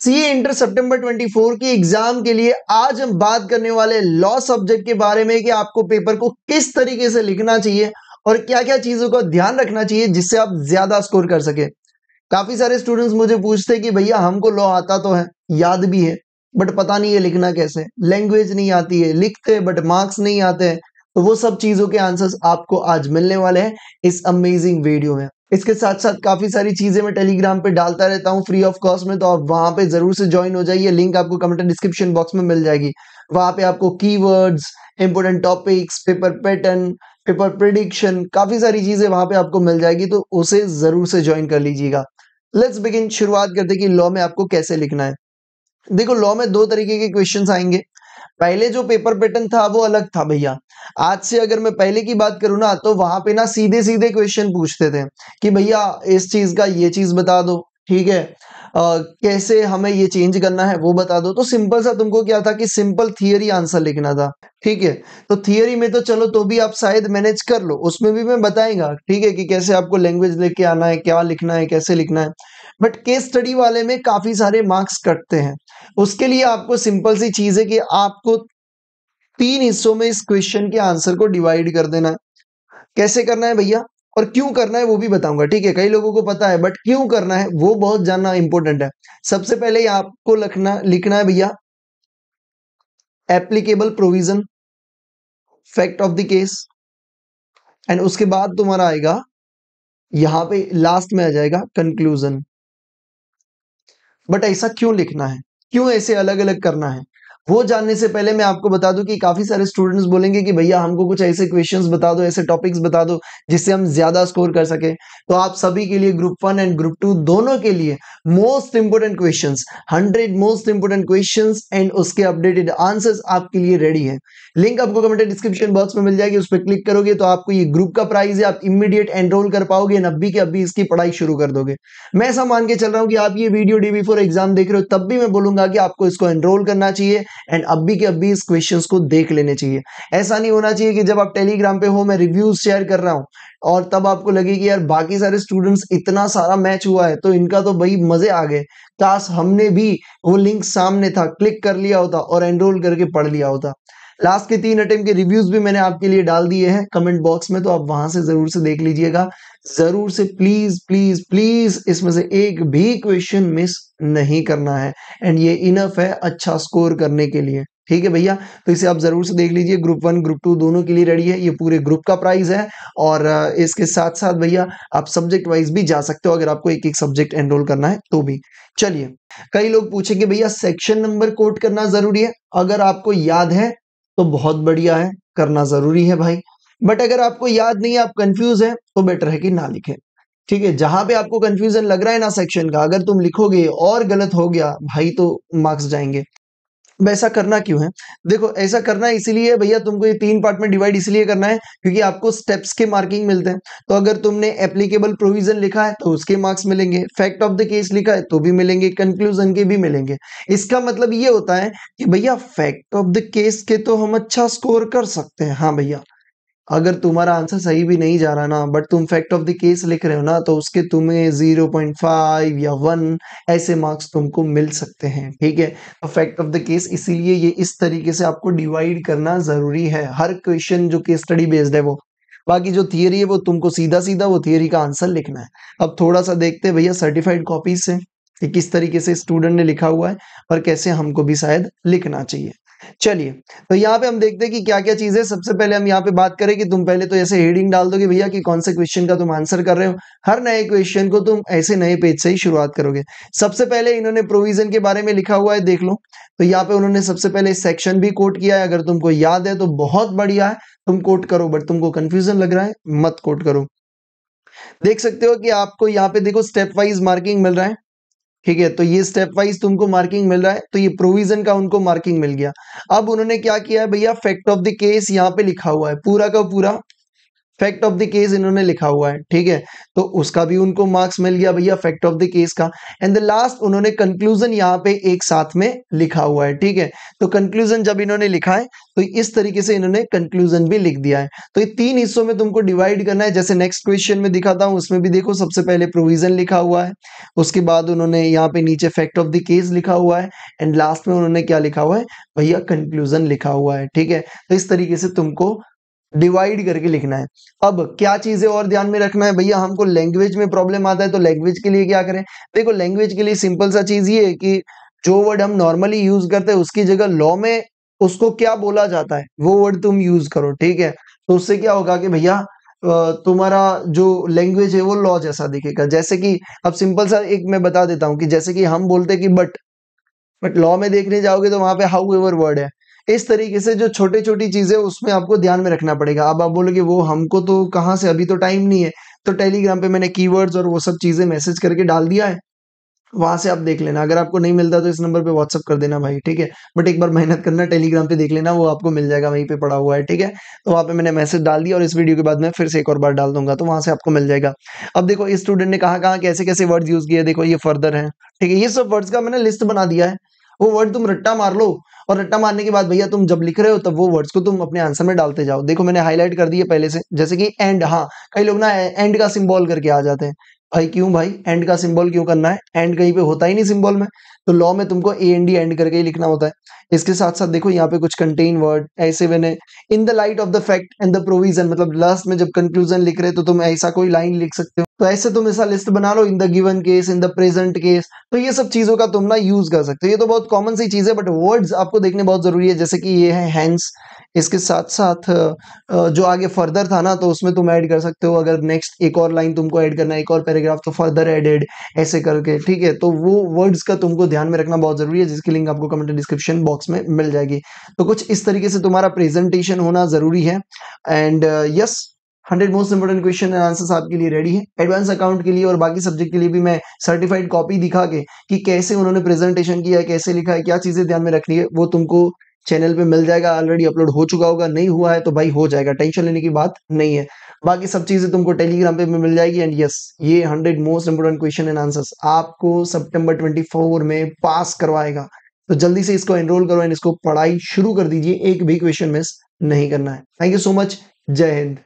CA inter सितंबर 24 की exam के लिए आज हम बात करने वाले लॉ सब्जेक्ट के बारे में कि आपको पेपर को किस तरीके से लिखना चाहिए और क्या क्या चीजों का ध्यान रखना चाहिए जिससे आप ज्यादा स्कोर कर सके। काफी सारे स्टूडेंट्स मुझे पूछते हैं कि भैया हमको लॉ आता तो है, याद भी है, बट पता नहीं है लिखना कैसे, लैंग्वेज नहीं आती है, लिखते हैं बट मार्क्स नहीं आते हैं। तो वो सब चीजों के आंसर्स आपको आज मिलने वाले हैं इस अमेजिंग वीडियो में। इसके साथ साथ काफी सारी चीजें मैं टेलीग्राम पे डालता रहता हूँ फ्री ऑफ कॉस्ट में, तो आप वहां पे जरूर से ज्वाइन हो जाइए। लिंक आपको कमेंट डिस्क्रिप्शन बॉक्स में मिल जाएगी। वहां पे आपको keywords, important topics, paper pattern, paper prediction, काफी सारी चीजें वहां पे आपको मिल जाएगी, तो उसे जरूर से ज्वाइन कर लीजिएगा। Let's begin. शुरुआत करते कि लॉ में आपको कैसे लिखना है। देखो, लॉ में दो तरीके के क्वेश्चंस आएंगे। पहले जो पेपर पैटर्न था वो अलग था भैया। आज से अगर मैं पहले की बात करूं ना, तो वहां पे ना सीधे सीधे क्वेश्चन पूछते थे कि भैया इस चीज का ये चीज बता दो, ठीक है, कैसे हमें ये चेंज करना है वो बता दो। तो सिंपल सा तुमको क्या था कि सिंपल थियरी आंसर लिखना था, ठीक है। तो थियरी में तो चलो तो भी आप शायद मैनेज कर लो, उसमें भी मैं बताएगा, ठीक है, कि कैसे आपको लैंग्वेज लेके आना है, क्या लिखना है, कैसे लिखना है। बट केस स्टडी वाले में काफी सारे मार्क्स कटते हैं। उसके लिए आपको सिंपल सी चीज है कि आपको 3 हिस्सों में इस क्वेश्चन के आंसर को डिवाइड कर देना है। कैसे करना है भैया और क्यों करना है वो भी बताऊंगा, ठीक है। कई लोगों को पता है बट क्यों करना है वो बहुत जानना इंपॉर्टेंट है। सबसे पहले आपको लिखना है भैया applicable provision, fact of the case, and उसके बाद तुम्हारा आएगा यहां पे लास्ट में आ जाएगा कंक्लूजन। बट ऐसा क्यों लिखना है, क्यों ऐसे अलग अलग करना है, वो जानने से पहले मैं आपको बता दूं कि काफी सारे स्टूडेंट्स बोलेंगे कि भैया हमको कुछ ऐसे क्वेश्चंस बता दो, ऐसे टॉपिक्स बता दो जिससे हम ज्यादा स्कोर कर सके। तो आप सभी के लिए ग्रुप 1 एंड ग्रुप 2 दोनों के लिए most important questions, 100 most important questions and उसके अपडेटेड आंसर्स आपके लिए रेडी है। लिंक आपको कमेंट डिस्क्रिप्शन बॉक्स में मिल जाएगी, उस पर क्लिक करोगे तो आपको ये ग्रुप का प्राइस है, आप इमीडिएट एनरोल कर पाओगे, नब्बी के अभी इसकी पढ़ाई शुरू कर दोगे। मैं ऐसा मान के चल रहा हूं कि आप ये वीडियो डे बिफोर एग्जाम देख रहे हो, तब भी मैं बोलूंगा कि आपको इसको एनरोल करना चाहिए एंड अभी के अभी इस क्वेश्चंस को देख लेने चाहिए। ऐसा नहीं होना चाहिए कि जब आप टेलीग्राम पे हो, मैं रिव्यूज शेयर कर रहा हूं और तब आपको लगे कि यार बाकी सारे स्टूडेंट्स इतना सारा मैच हुआ है तो इनका तो भाई मजे आ गए, काश हमने भी वो लिंक सामने था क्लिक कर लिया होता और एनरोल करके पढ़ लिया होता। लास्ट के 3 अटेम्प्ट के रिव्यूज भी मैंने आपके लिए डाल दिए हैं कमेंट बॉक्स में, तो आप वहां से जरूर से देख लीजिएगा। जरूर से प्लीज प्लीज प्लीज इसमें से एक भी क्वेश्चन मिस नहीं करना है एंड ये इनफ है अच्छा स्कोर करने के लिए, ठीक है भैया। तो इसे आप जरूर से देख लीजिए। ग्रुप 1 ग्रुप 2 दोनों के लिए रेडी है, ये पूरे ग्रुप का प्राइस है। और इसके साथ साथ भैया आप सब्जेक्ट वाइज भी जा सकते हो अगर आपको एक एक सब्जेक्ट एनरोल करना है तो भी। चलिए, कई लोग पूछेंगे भैया सेक्शन नंबर कोट करना जरूरी है। अगर आपको याद है तो बहुत बढ़िया है, करना जरूरी है भाई। बट अगर आपको याद नहीं है, आप कंफ्यूज है, तो बेटर है कि ना लिखें, ठीक है। जहां पे आपको कंफ्यूजन लग रहा है ना सेक्शन का, अगर तुम लिखोगे और गलत हो गया भाई तो मार्क्स जाएंगे। वैसा करना क्यों है? देखो, ऐसा करना इसीलिए भैया, तुमको ये 3 पार्ट में डिवाइड इसलिए करना है क्योंकि आपको स्टेप्स के मार्किंग मिलते हैं। तो अगर तुमने एप्लीकेबल प्रोविजन लिखा है तो उसके मार्क्स मिलेंगे, फैक्ट ऑफ द केस लिखा है तो भी मिलेंगे, कंक्लूजन के भी मिलेंगे। इसका मतलब ये होता है कि भैया फैक्ट ऑफ द केस के तो हम अच्छा स्कोर कर सकते हैं। हाँ भैया, अगर तुम्हारा आंसर सही भी नहीं जा रहा ना, बट तुम फैक्ट ऑफ द केस लिख रहे हो ना, तो उसके तुम्हें 0.5 या 1 ऐसे मार्क्स तुमको मिल सकते हैं, ठीक है। तो फैक्ट ऑफ द केस इसीलिए ये इस तरीके से आपको डिवाइड करना जरूरी है। हर क्वेश्चन जो केस स्टडी बेस्ड है वो, बाकी जो थियरी है वो तुमको सीधा सीधा वो थियरी का आंसर लिखना है। अब थोड़ा सा देखते हैं भैया सर्टिफाइड कॉपीज से कि किस तरीके से स्टूडेंट ने लिखा हुआ है और कैसे हमको भी शायद लिखना चाहिए। चलिए, तो यहाँ पे हम देखते हैं कि क्या क्या चीजें। सबसे पहले हम यहाँ पे बात करें कि तुम पहले तो ऐसे हेडिंग डाल दोगे भैया कि कौन से क्वेश्चन का तुम आंसर कर रहे हो। हर नए क्वेश्चन को तुम ऐसे नए पेज से ही शुरुआत करोगे। सबसे पहले इन्होंने प्रोविजन के बारे में लिखा हुआ है, देख लो। तो यहाँ पे उन्होंने सबसे पहले सेक्शन भी कोट किया है। अगर तुमको याद है तो बहुत बढ़िया है, तुम कोट करो, बट तुमको कंफ्यूजन लग रहा है मत कोट करो। देख सकते हो कि आपको यहाँ पे देखो स्टेप वाइज मार्किंग मिल रहा है, ठीक है। तो ये स्टेप वाइज तुमको मार्किंग मिल रहा है, तो ये प्रोविजन का उनको मार्किंग मिल गया। अब उन्होंने क्या किया है भैया, फैक्ट ऑफ द केस यहाँ पे लिखा हुआ है पूरा का पूरा। फैक्ट ऑफ द केस इन्होंने लिखा हुआ है, ठीक है, तो उसका भी उनको मार्क्स मिल गया भैया फैक्ट ऑफ द केस का। एंड द लास्ट उन्होंने कंक्लूजन यहाँ पे एक साथ में लिखा हुआ है, ठीक है, तो कंक्लूजन जब इन्होंने लिखा है तो इस तरीके से इन्होंने कंक्लूजन भी लिख दिया है। तो ये 3 हिस्सों में तुमको डिवाइड करना है, जैसे नेक्स्ट क्वेश्चन में दिखाता हूँ उसमें भी देखो सबसे पहले प्रोविजन लिखा हुआ है, उसके बाद उन्होंने यहाँ पे नीचे फैक्ट ऑफ द केस लिखा हुआ है, एंड लास्ट में उन्होंने क्या लिखा हुआ है भैया कंक्लूजन लिखा हुआ है, ठीक है। तो इस तरीके से तुमको डिवाइड करके लिखना है। अब क्या चीजें और ध्यान में रखना है भैया, हमको लैंग्वेज में प्रॉब्लम आता है तो लैंग्वेज के लिए क्या करें, देखो लैंग्वेज के लिए सिंपल सा चीज ये है कि जो वर्ड हम नॉर्मली यूज करते हैं उसकी जगह लॉ में उसको क्या बोला जाता है वो वर्ड तुम यूज करो, ठीक है। तो उससे क्या होगा कि भैया तुम्हारा जो लैंग्वेज है वो लॉ जैसा दिखेगा। जैसे कि अब सिंपल सा एक मैं बता देता हूँ कि जैसे कि हम बोलते हैं कि बट लॉ में देखने जाओगे तो वहां पे हाउ एवर वर्ड है। इस तरीके से जो छोटी छोटी चीजें उसमें आपको ध्यान में रखना पड़ेगा। अब आप बोलोगे वो हमको तो कहाँ से, अभी तो टाइम नहीं है, तो टेलीग्राम पे मैंने कीवर्ड्स और वो सब चीजें मैसेज करके डाल दिया है, वहां से आप देख लेना। अगर आपको नहीं मिलता तो इस नंबर पे व्हाट्सअप कर देना भाई, ठीक है। बट एक बार मेहनत करना, टेलीग्राम पे देख लेना, वो आपको मिल जाएगा, वहीं पे पड़ा हुआ है, ठीक है। तो वहां पे मैंने मैसेज डाल दिया और इस वीडियो के बाद मैं फिर से एक और बार डाल दूंगा, तो वहां से आपको मिल जाएगा। अब देखो इस स्टूडेंट ने कहाँ कहाँ कैसे कैसे वर्ड्स यूज किए, देखो ये फर्दर है, ठीक है, ये सब वर्ड्स का मैंने लिस्ट बना दिया है। वो वर्ड तुम रट्टा मार लो, और रट्टा मारने के बाद भैया तुम जब लिख रहे हो तब वो वर्ड्स को तुम अपने आंसर में डालते जाओ। देखो मैंने हाईलाइट कर दिए पहले से, जैसे कि एंड, हाँ कई लोग ना एंड का सिंबल करके आ जाते हैं। भाई क्यों भाई, एंड का सिंबल क्यों करना है, एंड कहीं पे होता ही नहीं सिंबल में, तो लॉ में तुमको ए एन डी एंड करके ही लिखना होता है। इसके साथ साथ देखो यहाँ पे कुछ कंटेन वर्ड ऐसे मैंने in the light of the fact and the provision, मतलब लास्ट में जब कंक्लूजन लिख रहे तो तुम ऐसा कोई लाइन लिख सकते हो। तो ऐसे तुम ऐसा लिस्ट बना लो, in the given case, in the present case, तो ये सब चीजों का तुम ना यूज कर सकते हो। ये तो बहुत कॉमन सी चीज है, बट वर्ड्स आपको देखने बहुत जरूरी है। जैसे कि ये है हैंस, इसके साथ साथ जो आगे फर्दर था ना, तो उसमें तुम ऐड कर सकते हो, अगर नेक्स्ट एक और लाइन तुमको ऐड करना है, एक और पैराग्राफ, तो फर्दर एडेड ऐसे करके, ठीक है। तो वो वर्ड्स का तुमको ध्यान में रखना बहुत जरूरी है, जिसकी लिंक आपको कमेंट डिस्क्रिप्शन बॉक्स में मिल जाएगी। तो कुछ इस तरीके से तुम्हारा प्रेजेंटेशन होना जरूरी है। And yes, 100 most important question and answers आपके लिए रेडी है। एडवांस अकाउंट के लिए और बाकी सब्जेक्ट के लिए भी मैं सर्टिफाइड कॉपी दिखा के कि कैसे उन्होंने प्रेजेंटेशन किया है, कैसे लिखा है, क्या चीजें ध्यान में रखनी है, वो तुमको चैनल पे मिल जाएगा। ऑलरेडी अपलोड हो चुका होगा, नहीं हुआ है तो भाई हो जाएगा, टेंशन लेने की बात नहीं है। बाकी सब चीजें तुमको टेलीग्राम पे मिल जाएगी। एंड यस, ये 100 most important question and answers आपको सितंबर 24 में पास करवाएगा। तो जल्दी से इसको एनरोल करो एंड इसको पढ़ाई शुरू कर दीजिए, एक भी क्वेश्चन मिस नहीं करना है। थैंक यू सो मच, जय हिंद।